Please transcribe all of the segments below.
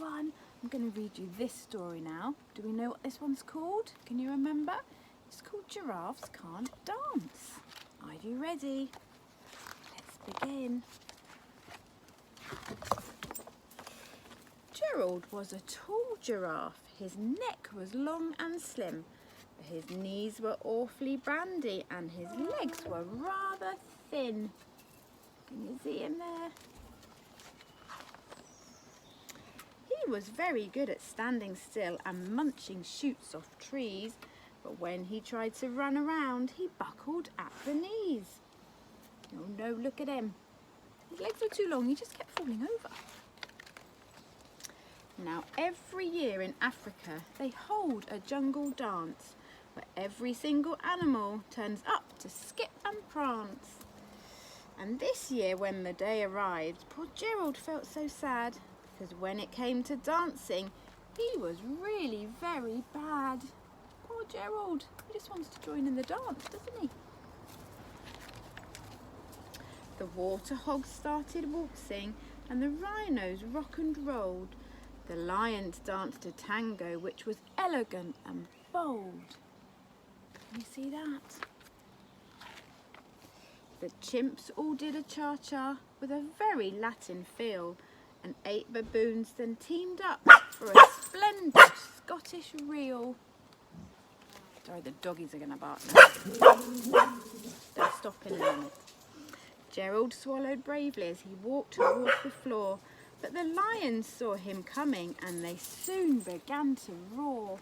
fun. I'm going to read you this story now. Do we know what this one's called? Can you remember? It's called Giraffes Can't Dance. Are you ready? Let's begin. Gerald was a tall giraffe. His neck was long and slim. His knees were awfully bandy and his legs were rather thin. Can you see him there? He was very good at standing still and munching shoots off trees, but when he tried to run around, he buckled at the knees. Oh no, look at him. His legs were too long, he just kept falling over. Now, every year in Africa, they hold a jungle dance where every single animal turns up to skip and prance. And this year, when the day arrived, poor Gerald felt so sad, because when it came to dancing, he was really very bad. Poor Gerald, he just wants to join in the dance, doesn't he? The water hogs started waltzing, and the rhinos rock and rolled. The lions danced a tango, which was elegant and bold. Can you see that? The chimps all did a cha-cha with a very Latin feel, and 8 baboons then teamed up for a splendid Scottish reel. Sorry, the doggies are going to bark now. They'll stop in a minute. Gerald swallowed bravely as he walked towards the floor, but the lions saw him coming and they soon began to roar.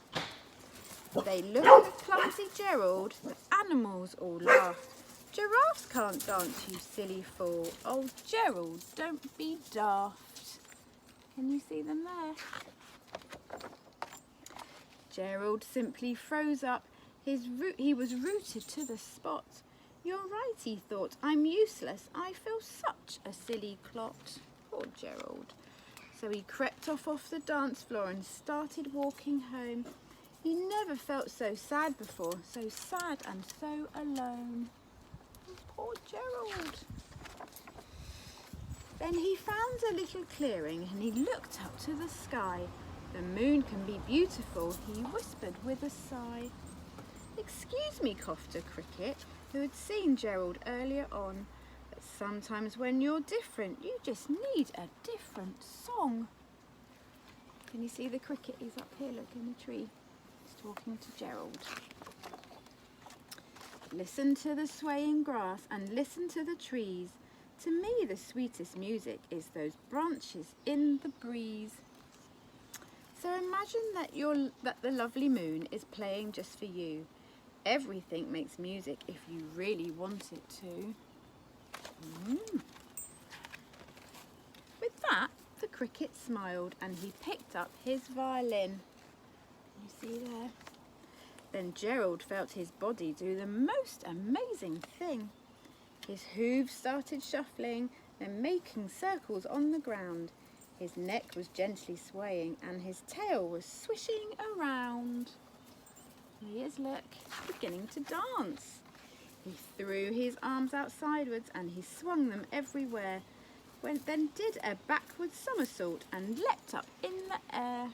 They looked at clumsy Gerald, the animals all laughed. Giraffes can't dance, you silly fool. Oh, Gerald, don't be daft. Can you see them there? Gerald simply froze up. He was rooted to the spot. You're right, he thought. I'm useless. I feel such a silly clot. Poor Gerald. So he crept off the dance floor and started walking home. He never felt so sad before, so sad and so alone. Poor Gerald. Then he found a little clearing and he looked up to the sky. The moon can be beautiful, he whispered with a sigh. Excuse me, coughed a cricket, who had seen Gerald earlier on, but sometimes when you're different, you just need a different song. Can you see the cricket? He's up here, look, in the tree. He's talking to Gerald. Listen to the swaying grass and listen to the trees. To me, the sweetest music is those branches in the breeze. So imagine that the lovely moon is playing just for you. Everything makes music if you really want it to. With that, the cricket smiled and he picked up his violin. Can you see there? Then Gerald felt his body do the most amazing thing. His hooves started shuffling and making circles on the ground. His neck was gently swaying and his tail was swishing around. He is, look, beginning to dance. He threw his arms out sideways and he swung them everywhere, then did a backward somersault and leapt up in the air.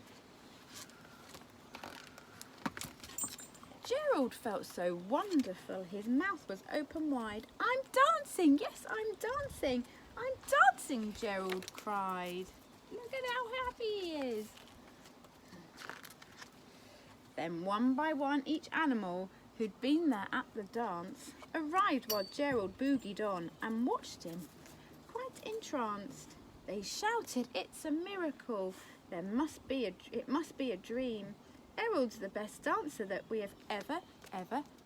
Gerald felt so wonderful, his mouth was open wide. I'm dancing, yes, I'm dancing. I'm dancing, Gerald cried. Look at how happy he is. Then one by one each animal who'd been there at the dance arrived while Gerald boogied on and watched him, quite entranced. They shouted, it's a miracle. It must be a dream. Gerald's the best dancer that we have ever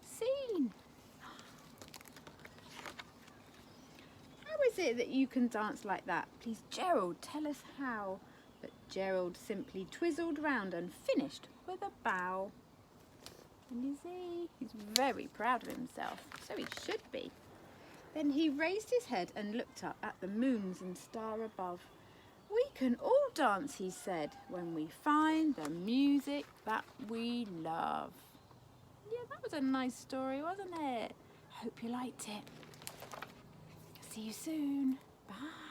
seen. How is it that you can dance like that? Please, Gerald, tell us how. But Gerald simply twizzled round and finished with a bow. And you see, he's very proud of himself, so he should be. Then he raised his head and looked up at the moons and star above. We can all dance, he said, when we find the music that we love. Yeah, that was a nice story, wasn't it? Hope you liked it. See you soon. Bye.